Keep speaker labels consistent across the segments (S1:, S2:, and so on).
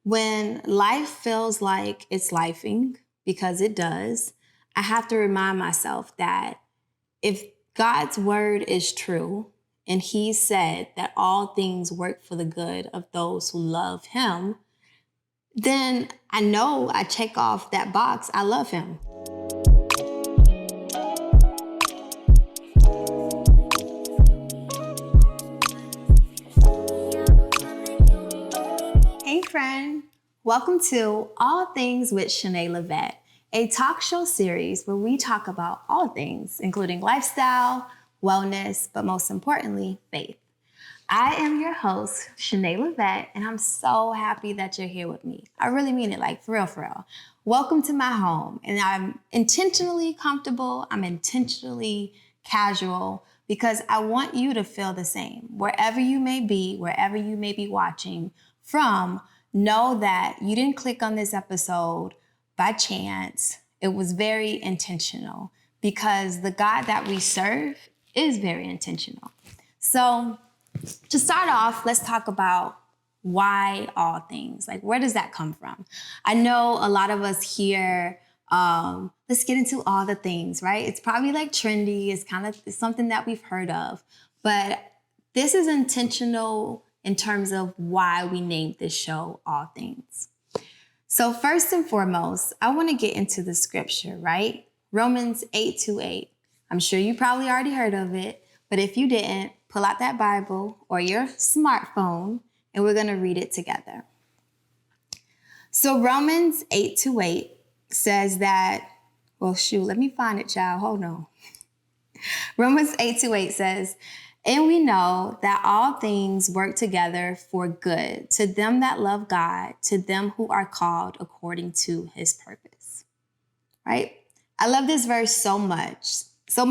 S1: When life feels like it's lifing, because it does, I have to remind myself that if God's word is true, and he said that all things work for the good of those who love him, then I know I check off that box, I love him. Hey friend, welcome to All Things with Chanae Lavette, a talk show series where we talk about all things, including lifestyle, wellness, but most importantly, faith. I am your host, Chanae Lavette, and I'm so happy that you're here with me. I really mean it, like for real. Welcome to my home, and I'm intentionally comfortable, I'm intentionally casual, because I want you to feel the same. Wherever you may be watching from, know that you didn't click on this episode by chance. It was very intentional because the God that we serve is very intentional. So to start off, let's talk about why all things. Like, where does that come from? I know a lot of us hear, let's get into all the things, right? It's probably like trendy. It's something that we've heard of. But this is intentional in terms of why we named this show All Things. So first and foremost, I want to get into the scripture, right? Romans 8:28. I'm sure you probably already heard of it, but if you didn't, pull out that Bible or your smartphone and we're going to read it together. So Romans 8:28 says that, let me find it, child. Hold on. Romans 8:28 says, and we know that all things work together for good to them that love God, to them who are called according to his purpose, right? I love this verse so much so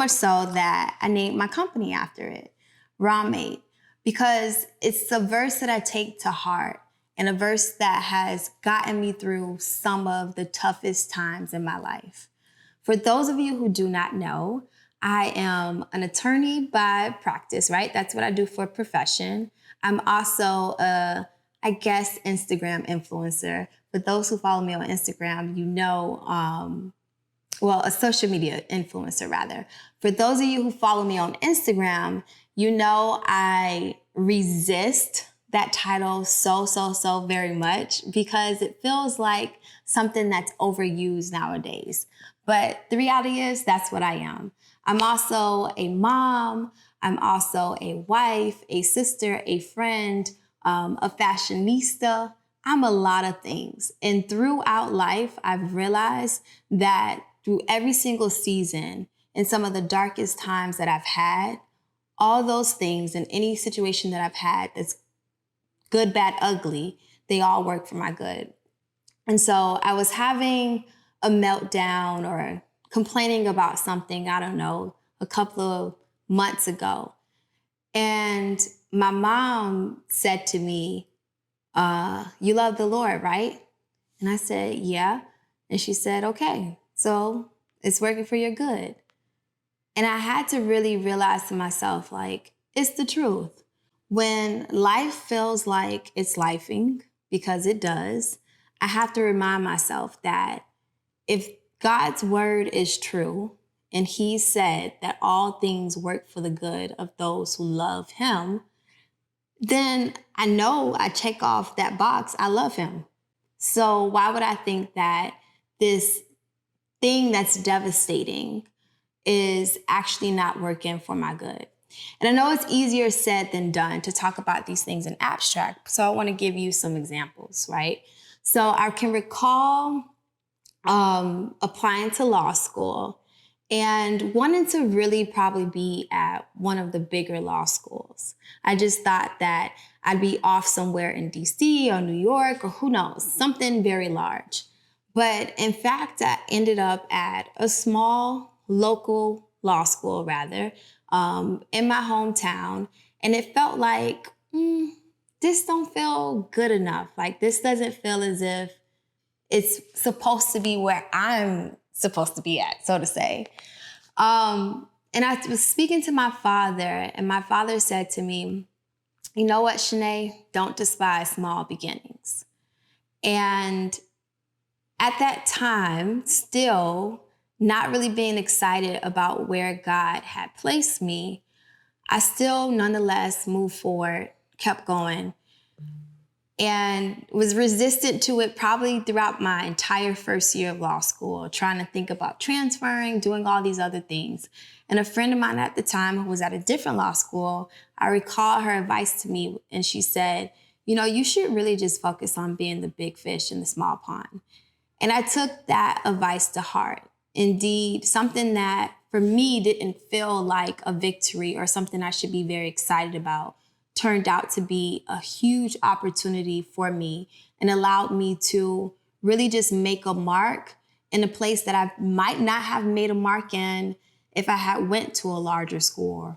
S1: that I named my company after it, Rawmate, because it's a verse that I take to heart and a verse that has gotten me through some of the toughest times in my life. For those of you who do not know, I am an attorney by practice, right? That's what I do for a profession. I'm also Instagram influencer. For those who follow me on Instagram, you know, a social media influencer rather. For those of you who follow me on Instagram, you know I resist that title so very much because it feels like something that's overused nowadays. But the reality is that's what I am. I'm also a mom. I'm also a wife, a sister, a friend, a fashionista. I'm a lot of things. And throughout life, I've realized that through every single season and some of the darkest times that I've had, all those things in any situation that I've had that's good, bad, ugly, they all work for my good. And so I was having a meltdown or complaining about something, I don't know, a couple of months ago. And my mom said to me, you love the Lord, right? And I said, yeah. And she said, okay, so it's working for your good. And I had to really realize to myself, like, it's the truth. When life feels like it's lifing, because it does, I have to remind myself that if God's word is true, and he said that all things work for the good of those who love him, then I know I check off that box, I love him. So why would I think that this thing that's devastating is actually not working for my good? And I know it's easier said than done to talk about these things in abstract. So I want to give you some examples, right? So I can recall applying to law school and wanting to really probably be at one of the bigger law schools. I just thought that I'd be off somewhere in DC or New York or who knows, something very large. But in fact, I ended up at a small local law school rather, in my hometown. And it felt like, this don't feel good enough. Like this doesn't feel as if it's supposed to be where I'm supposed to be at, so to say. And I was speaking to my father, and my father said to me, you know what, Chanae, don't despise small beginnings. And at that time, still not really being excited about where God had placed me, I still nonetheless moved forward, kept going, and was resistant to it probably throughout my entire first year of law school, trying to think about transferring, doing all these other things. And a friend of mine at the time who was at a different law school, I recall her advice to me, and she said, you know, you should really just focus on being the big fish in the small pond. And I took that advice to heart. Indeed, something that for me didn't feel like a victory or something I should be very excited about turned out to be a huge opportunity for me and allowed me to really just make a mark in a place that I might not have made a mark in if I had went to a larger school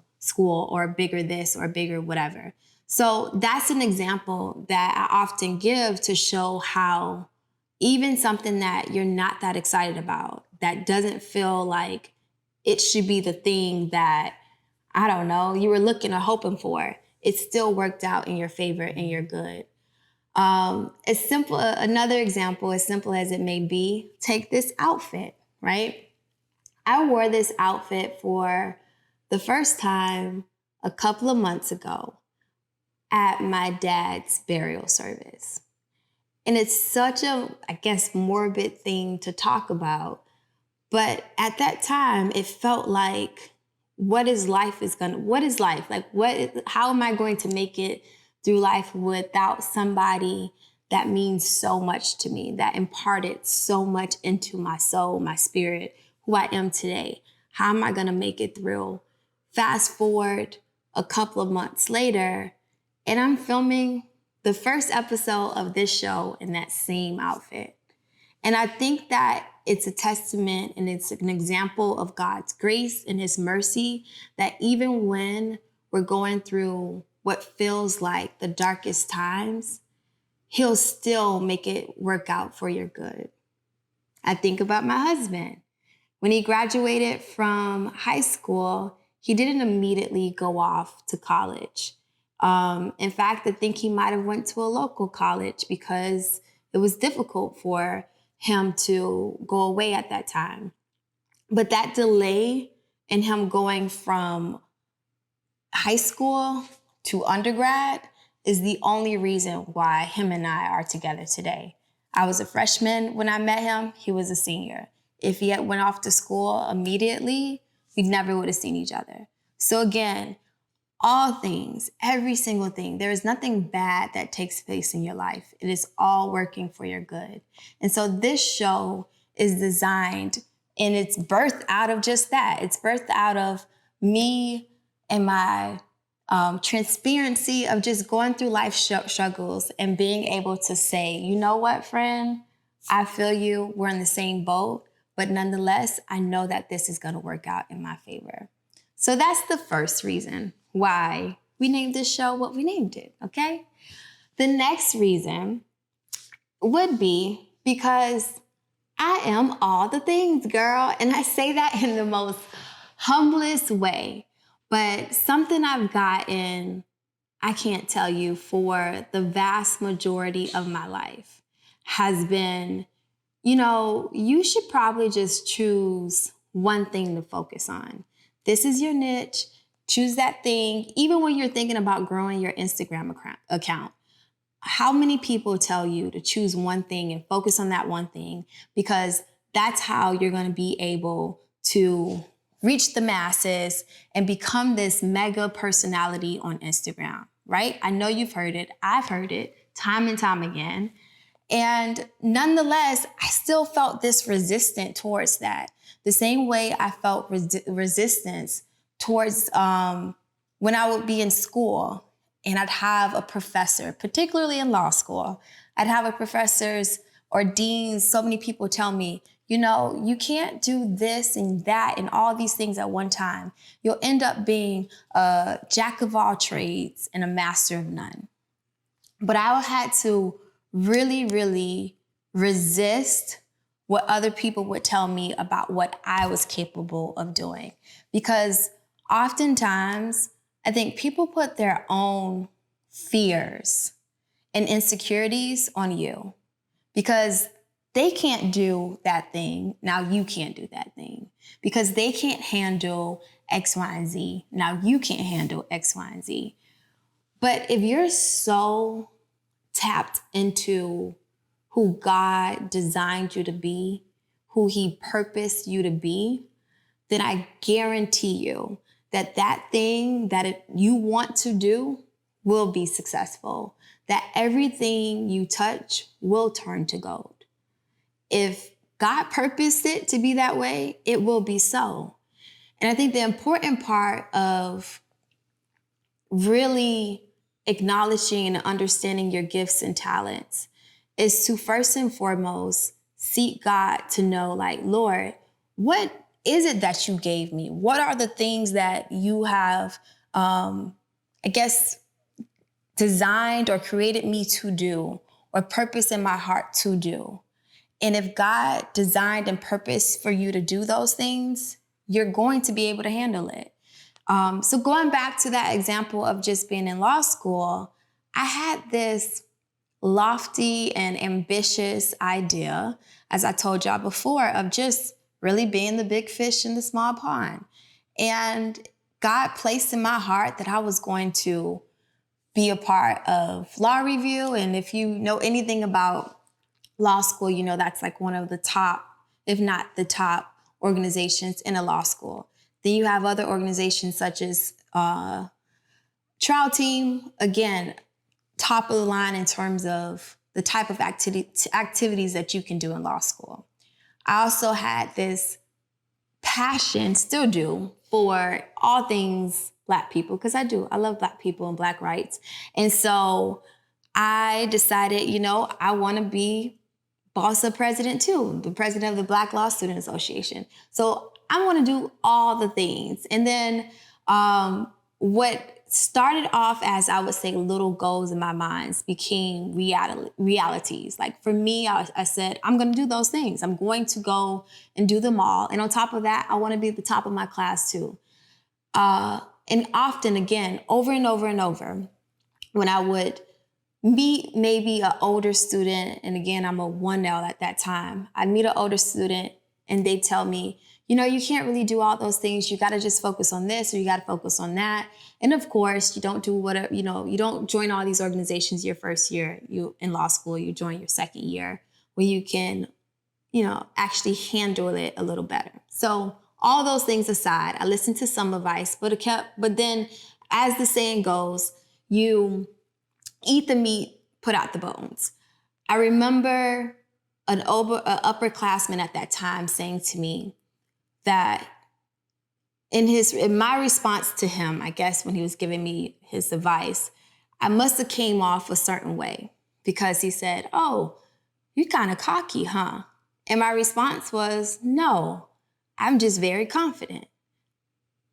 S1: or a bigger this or a bigger whatever. So that's an example that I often give to show how even something that you're not that excited about, that doesn't feel like it should be the thing that, I don't know, you were looking or hoping for, it still worked out in your favor and you're good. Another example, as simple as it may be, take this outfit, right? I wore this outfit for the first time a couple of months ago at my dad's burial service. And it's such a, I guess, morbid thing to talk about. But at that time, it felt like, what is life? Like, how am I going to make it through life without somebody that means so much to me, that imparted so much into my soul, my spirit, who I am today? How am I going to make it through? Fast forward a couple of months later, and I'm filming the first episode of this show in that same outfit. And I think that it's a testament and it's an example of God's grace and his mercy that even when we're going through what feels like the darkest times, he'll still make it work out for your good. I think about my husband. When he graduated from high school, he didn't immediately go off to college. In fact, I think he might have went to a local college because it was difficult for him to go away at that time. But that delay in him going from high school to undergrad is the only reason why him and I are together today. I was a freshman when I met him. He was a senior. If he had went off to school immediately, we never would have seen each other. So again, all things, every single thing, there is nothing bad that takes place in your life. It is all working for your good. And so this show is designed, and it's birthed out of just that. It's birthed out of me and my transparency of just going through life struggles and being able to say, you know what, friend, I feel you, we're in the same boat, but nonetheless, I know that this is going to work out in my favor. So that's the first reason why we named this show what we named it, okay? The next reason would be because I am all the things, girl. And I say that in the most humblest way. But something I've gotten, I can't tell you, for the vast majority of my life has been, you know, you should probably just choose one thing to focus on. This is your niche. Choose that thing. Even when you're thinking about growing your Instagram account, how many people tell you to choose one thing and focus on that one thing? Because that's how you're going to be able to reach the masses and become this mega personality on Instagram, right? I know you've heard it. I've heard it time and time again. And nonetheless, I still felt this resistant towards that. The same way I felt resistance towards when I would be in school and I'd have a professor, particularly in law school, I'd have a professors or deans, so many people tell me, you know, you can't do this and that and all these things at one time. You'll end up being a jack of all trades and a master of none. But I had to really, really resist what other people would tell me about what I was capable of doing. Because oftentimes, I think people put their own fears and insecurities on you. because they can't do that thing. Now you can't do that thing. Because they can't handle X, Y, and Z. Now you can't handle X, Y, and Z. But if you're so tapped into who God designed you to be, who he purposed you to be, then I guarantee you that that thing that you want to do will be successful, that everything you touch will turn to gold. If God purposed it to be that way, it will be so. And I think the important part of really acknowledging and understanding your gifts and talents is to first and foremost seek God to know, like, Lord, what is it that you gave me? What are the things that you have, designed or created me to do, or purpose in my heart to do? And if God designed and purposed for you to do those things, you're going to be able to handle it. So going back to that example of just being in law school, I had this lofty and ambitious idea, as I told y'all before, of just really being the big fish in the small pond. And God placed in my heart that I was going to be a part of law review. And if you know anything about law school, you know that's like one of the top, if not the top, organizations in a law school. Then you have other organizations such as trial team, again, top of the line in terms of the type of activities that you can do in law school. I also had this passion, still do, for all things Black people, because I love Black people and Black rights. And so I decided, I want to be boss of president too, the president of the Black Law Student Association. So I want to do all the things. And then what started off as, I would say, little goals in my mind became realities. Like for me, I said, I'm going to do those things. I'm going to go and do them all. And on top of that, I want to be at the top of my class too. And often, again, over and over and over, when I would meet maybe an older student, and again, I'm a 1L at that time, I'd meet an older student and they'd tell me, you can't really do all those things. You got to just focus on this, or you got to focus on that. And of course, you don't do whatever, you don't join all these organizations your first year. You in law school, you join your second year where you can, actually handle it a little better. So all those things aside, I listened to some advice, but then as the saying goes, you eat the meat, put out the bones. I remember an upperclassman at that time saying to me that in my response to him, I guess when he was giving me his advice, I must have came off a certain way, because he said, "Oh, you're kind of cocky, huh?" And my response was, "No, I'm just very confident."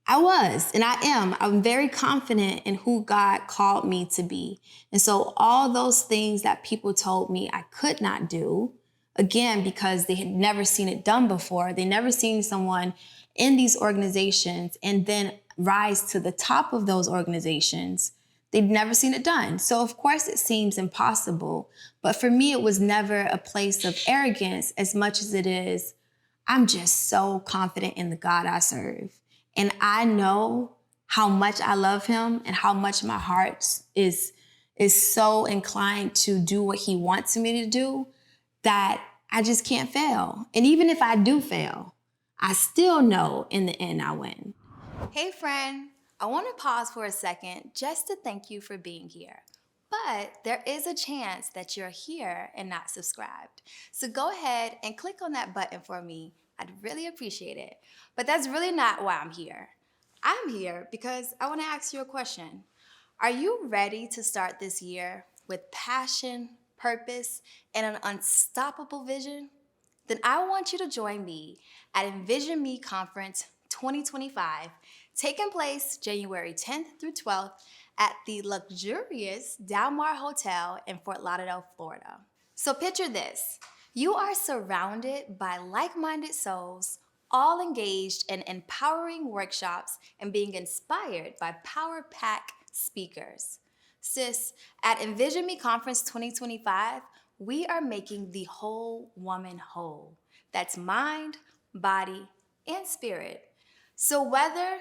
S1: I was, and I am. I'm very confident in who God called me to be. And so all those things that people told me I could not do, again, because they had never seen it done before, they never seen someone in these organizations and then rise to the top of those organizations, they'd never seen it done. So of course it seems impossible. But for me, it was never a place of arrogance as much as it is, I'm just so confident in the God I serve. And I know how much I love him and how much my heart is so inclined to do what he wants me to do, that I just can't fail. And even if I do fail, I still know in the end I win. Hey friend, I want to pause for a second just to thank you for being here. But there is a chance that you're here and not subscribed. So go ahead and click on that button for me. I'd really appreciate it. But that's really not why I'm here. I'm here because I want to ask you a question. Are you ready to start this year with passion, purpose, and an unstoppable vision? Then I want you to join me at Envision Me Conference 2025, taking place January 10th through 12th at the luxurious Del Mar Hotel in Fort Lauderdale, Florida. So picture this. You are surrounded by like-minded souls, all engaged in empowering workshops and being inspired by power-pack speakers. Sis, at Envision Me Conference 2025,
S2: we are making the whole woman whole. That's mind, body, and spirit. So whether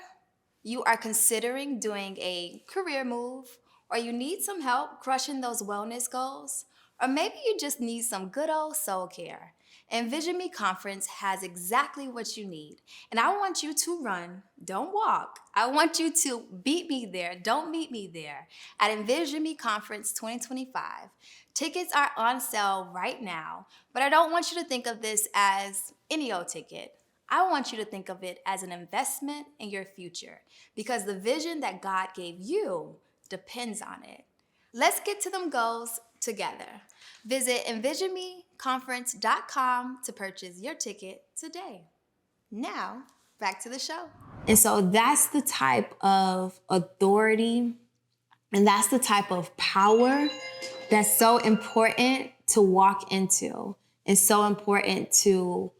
S2: you are considering doing a career move, or you need some help crushing those wellness goals, or maybe you just need some good old soul care, Envision Me Conference has exactly what you need. And I want you to run, don't walk. I want you to beat me there, don't meet me there at Envision Me Conference 2025. Tickets are on sale right now, but I don't want you to think of this as any old ticket. I want you to think of it as an investment in your future because the vision that God gave you depends on it. Let's get to them goals together. Visit envisionmeconference.com to purchase your ticket today. Now, back to the show.
S1: And so that's the type of authority and that's the type of power that's so important to walk into. It's so important to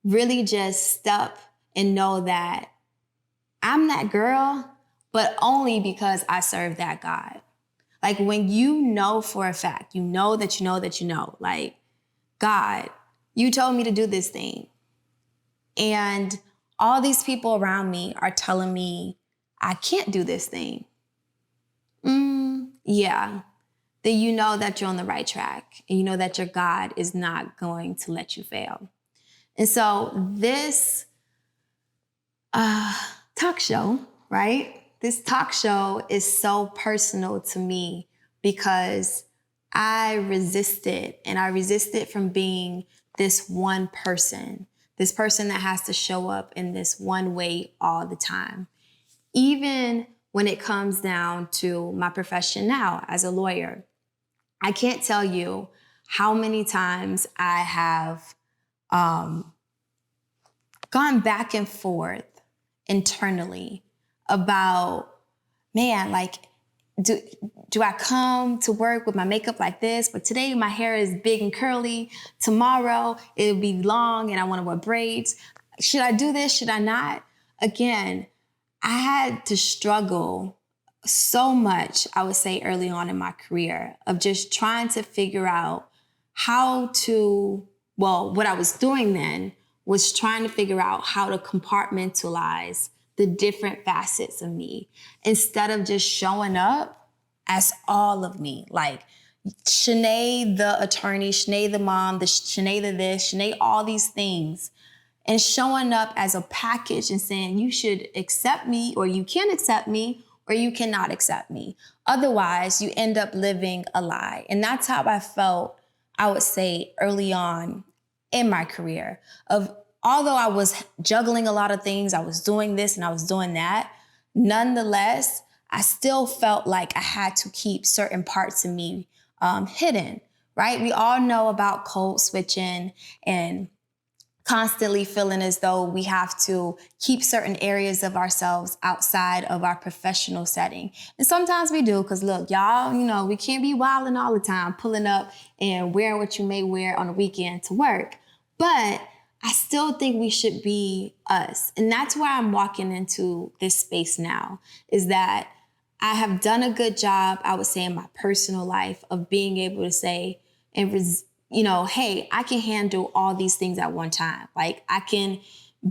S1: really just step and know that I'm that girl, but only because I serve that God. Like when you know for a fact, you know that you know that you know, like, God, you told me to do this thing. And all these people around me are telling me I can't do this thing. Yeah. Then you know that you're on the right track and you know that your God is not going to let you fail. And so this talk show, right? This talk show is so personal to me because I resisted from being this one person that has to show up in this one way all the time. Even when it comes down to my profession now as a lawyer, I can't tell you how many times I have gone back and forth internally about, man, like, do I come to work with my makeup like this? But today my hair is big and curly. Tomorrow it'll be long and I want to wear braids. Should I do this? Should I not? Again, I had to struggle so much, I would say early on in my career, of just trying to figure out what I was doing then was trying to figure out how to compartmentalize the different facets of me instead of just showing up as all of me. Like Chanae the attorney, Chanae the mom, Chanae the this, Chanae all these things. And showing up as a package and saying you should accept me or you can accept me or you cannot accept me. Otherwise, you end up living a lie. And that's how I felt, I would say, early on in my career. Although I was juggling a lot of things, I was doing this and I was doing that, nonetheless, I still felt like I had to keep certain parts of me hidden, right? We all know about code switching and constantly feeling as though we have to keep certain areas of ourselves outside of our professional setting. And sometimes we do, because look, y'all, we can't be wilding all the time, pulling up and wearing what you may wear on a weekend to work. But I still think we should be us. And that's why I'm walking into this space now, is that I have done a good job, I would say, in my personal life of being able to say, hey, I can handle all these things at one time. Like I can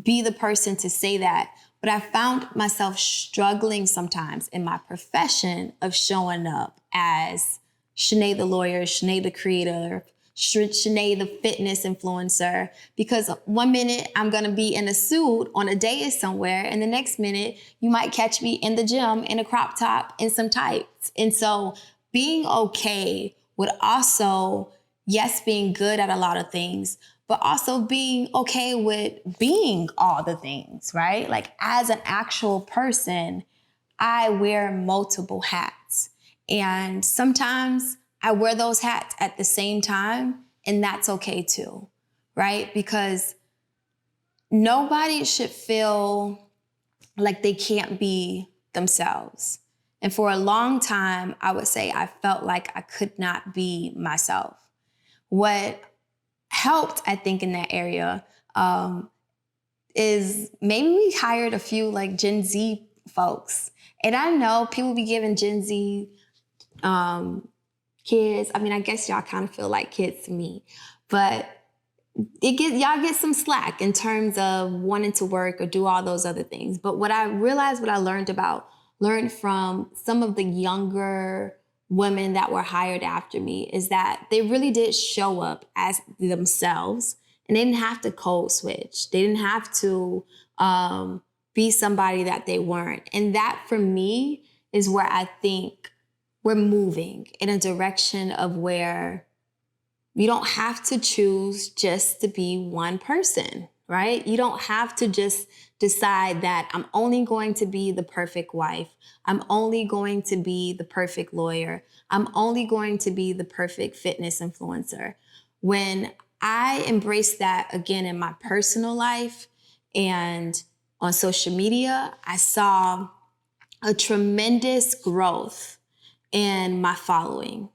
S1: be the person to say that. But I found myself struggling sometimes in my profession of showing up as Chanae the lawyer, Chanae the creator, Chanae the fitness influencer, because one minute I'm going to be in a suit on a date somewhere, and the next minute you might catch me in the gym in a crop top and some tights. And so being okay with also, yes, being good at a lot of things, but also being okay with being all the things, right? Like as an actual person, I wear multiple hats. And sometimes I wear those hats at the same time, and that's okay too, right? Because nobody should feel like they can't be themselves. And for a long time, I would say I felt like I could not be myself. What helped, I think, in that area is maybe we hired a few like Gen Z folks. And I know people be giving Gen Z kids. I mean, I guess y'all kind of feel like kids to me, but y'all get some slack in terms of wanting to work or do all those other things. But what I realized, what I learned from some of the younger women that were hired after me, is that they really did show up as themselves, and they didn't have to code switch. They didn't have to be somebody that they weren't. And that for me is where I think we're moving in a direction of where you don't have to choose just to be one person, right? You don't have to just decide that I'm only going to be the perfect wife. I'm only going to be the perfect lawyer. I'm only going to be the perfect fitness influencer. When I embraced that again in my personal life and on social media, I saw a tremendous growth in my following.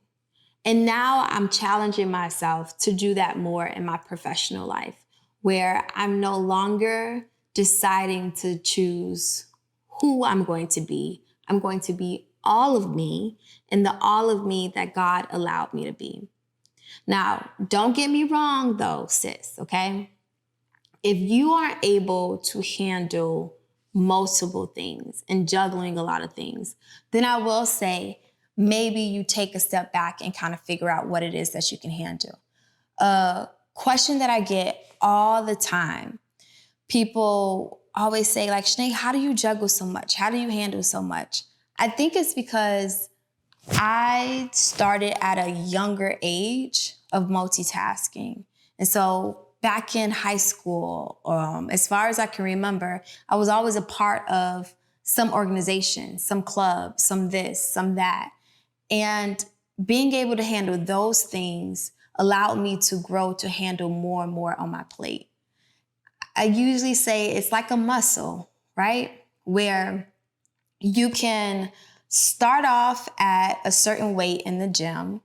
S1: And now I'm challenging myself to do that more in my professional life, where I'm no longer deciding to choose who I'm going to be. I'm going to be all of me, and the all of me that God allowed me to be. Now, don't get me wrong though, sis, okay? If you aren't able to handle multiple things and juggling a lot of things, then I will say maybe you take a step back and kind of figure out what it is that you can handle. A question that I get all the time, people always say like, Chanae, how do you juggle so much? How do you handle so much? I think it's because I started at a younger age of multitasking. And so back in high school, as far as I can remember, I was always a part of some organization, some club, some this, some that. And being able to handle those things allowed me to grow to handle more and more on my plate. I usually say it's like a muscle, right? Where you can start off at a certain weight in the gym.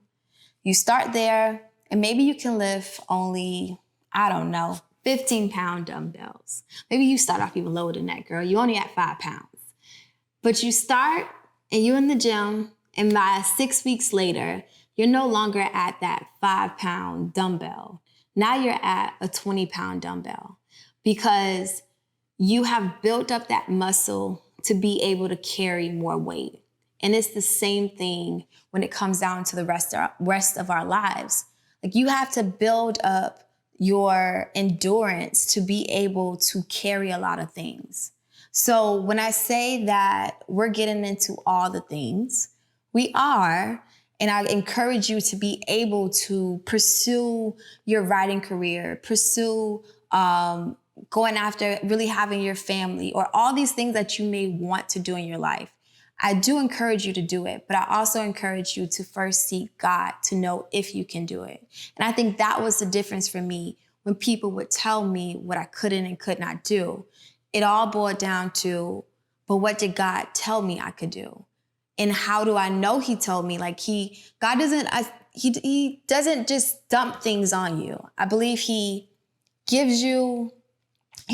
S1: You start there, and maybe you can lift only, 15-pound dumbbells. Maybe you start off even lower than that, girl. You only at 5 pounds. But you start, and you're in the gym, and by 6 weeks later, you're no longer at that 5-pound dumbbell. Now you're at a 20-pound dumbbell, because you have built up that muscle to be able to carry more weight. And it's the same thing when it comes down to the rest of our lives. Like, you have to build up your endurance to be able to carry a lot of things. So when I say that we're getting into all the things, we are. And I encourage you to be able to pursue your writing career, pursue going after really having your family, or all these things that you may want to do in your life. I do encourage you to do it, but I also encourage you to first seek God to know if you can do it. And I think that was the difference for me when people would tell me what I couldn't and could not do. It all boiled down to, but what did God tell me I could do? And how do I know he told me? Like, God doesn't just dump things on you. I believe he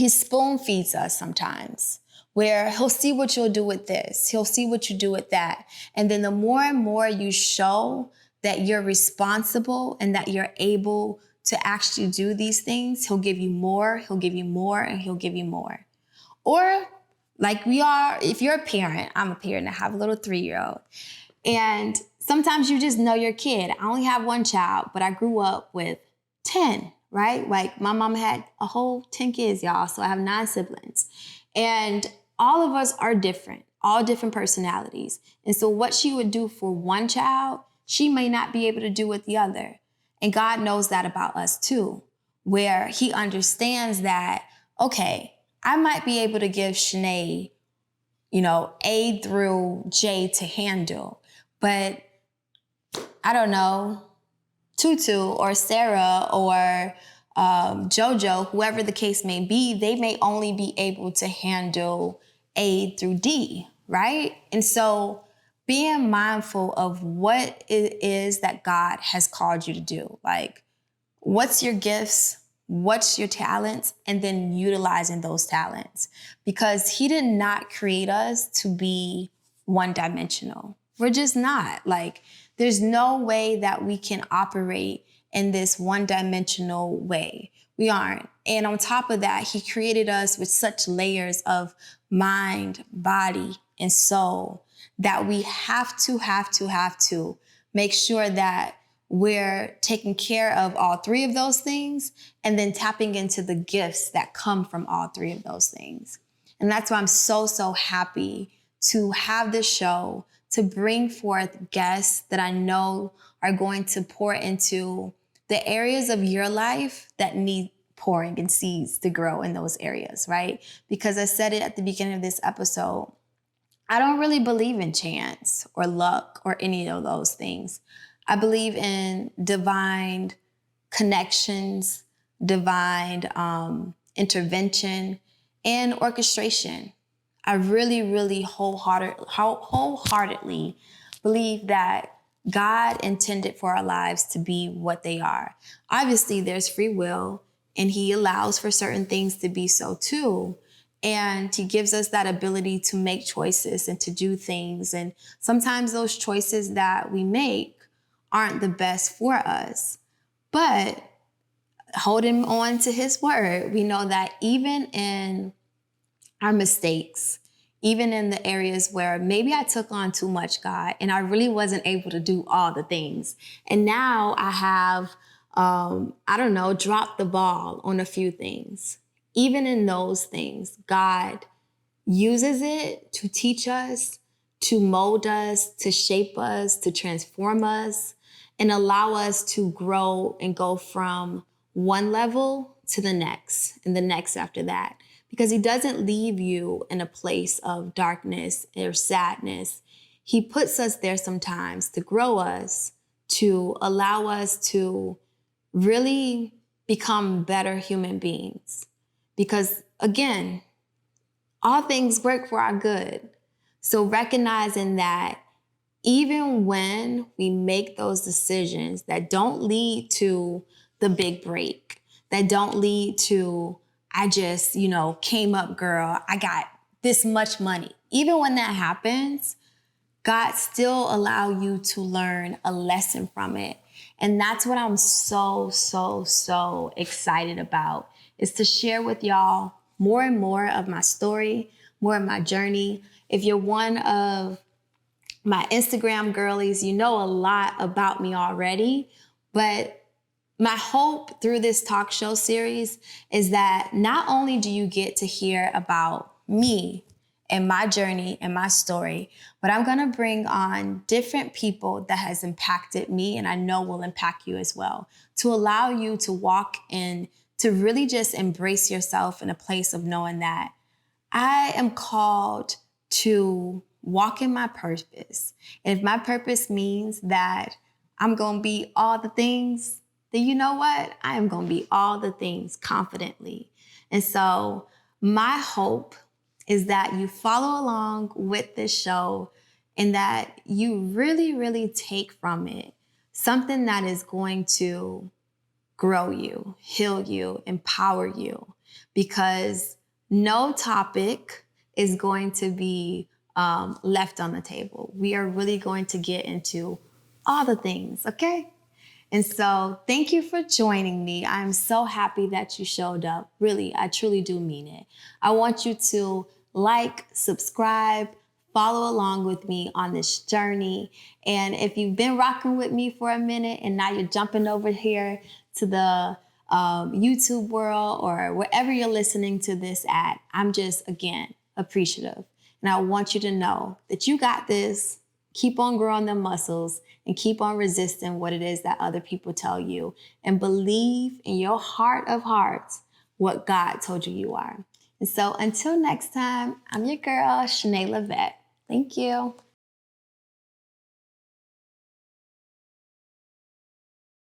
S1: spoon feeds us sometimes, where he'll see what you'll do with this. He'll see what you do with that. And then the more and more you show that you're responsible and that you're able to actually do these things, he'll give you more, he'll give you more, and he'll give you more. Or like we are, if you're a parent, I'm a parent, I have a little 3-year-old. And sometimes you just know your kid. I only have one child, but I grew up with 10, right? Like, my mom had a whole 10 kids, y'all. So I have 9 siblings. And all of us are different, all different personalities. And so what she would do for one child, she may not be able to do with the other. And God knows that about us too, where he understands that, okay, I might be able to give Chanae, A through J to handle, but I don't know, Tutu or Sarah or JoJo, whoever the case may be, they may only be able to handle A through D, right? And so being mindful of what it is that God has called you to do, like, what's your gifts, what's your talents, and then utilizing those talents. Because he did not create us to be one-dimensional. We're just not. Like, There's no way that we can operate in this one-dimensional way. We aren't. And on top of that, he created us with such layers of mind, body, and soul that we have to make sure that we're taking care of all three of those things and then tapping into the gifts that come from all three of those things. And that's why I'm so happy to have this show, to bring forth guests that I know are going to pour into the areas of your life that need pouring and seeds to grow in those areas, right? Because I said it at the beginning of this episode, I don't really believe in chance or luck or any of those things. I believe in divine connections, divine intervention, and orchestration. I really wholeheartedly believe that God intended for our lives to be what they are. Obviously, there's free will, and he allows for certain things to be so too. And he gives us that ability to make choices and to do things. And sometimes those choices that we make aren't the best for us. But holding on to his word, we know that even in our mistakes, even in the areas where maybe I took on too much, God, and I really wasn't able to do all the things. And now I have, dropped the ball on a few things. Even in those things, God uses it to teach us, to mold us, to shape us, to transform us, and allow us to grow and go from one level to the next and the next after that. Because he doesn't leave you in a place of darkness or sadness. He puts us there sometimes to grow us, to allow us to really become better human beings. Because again, all things work for our good. So recognizing that even when we make those decisions that don't lead to the big break, that don't lead to, I just, came up, girl, I got this much money. Even when that happens, God still allow you to learn a lesson from it. And that's what I'm so excited about, is to share with y'all more and more of my story, more of my journey. If you're one of my Instagram girlies, you know a lot about me already, but my hope through this talk show series is that not only do you get to hear about me and my journey and my story, but I'm gonna bring on different people that has impacted me and I know will impact you as well, to allow you to walk in, to really just embrace yourself in a place of knowing that I am called to walk in my purpose. And if my purpose means that I'm gonna be all the things, then you know what? I am gonna be all the things confidently. And so my hope is that you follow along with this show and that you really take from it something that is going to grow you, heal you, empower you, because no topic is going to be left on the table. We are really going to get into all the things, okay? And so thank you for joining me. I'm so happy that you showed up. Really, I truly do mean it. I want you to like, subscribe, follow along with me on this journey. And if you've been rocking with me for a minute and now you're jumping over here to the YouTube world or wherever you're listening to this at, I'm just, again, appreciative. And I want you to know that you got this. Keep on growing them muscles and keep on resisting what it is that other people tell you, and believe in your heart of hearts what God told you you are. And so until next time, I'm your girl, Chanae Lavette. Thank you.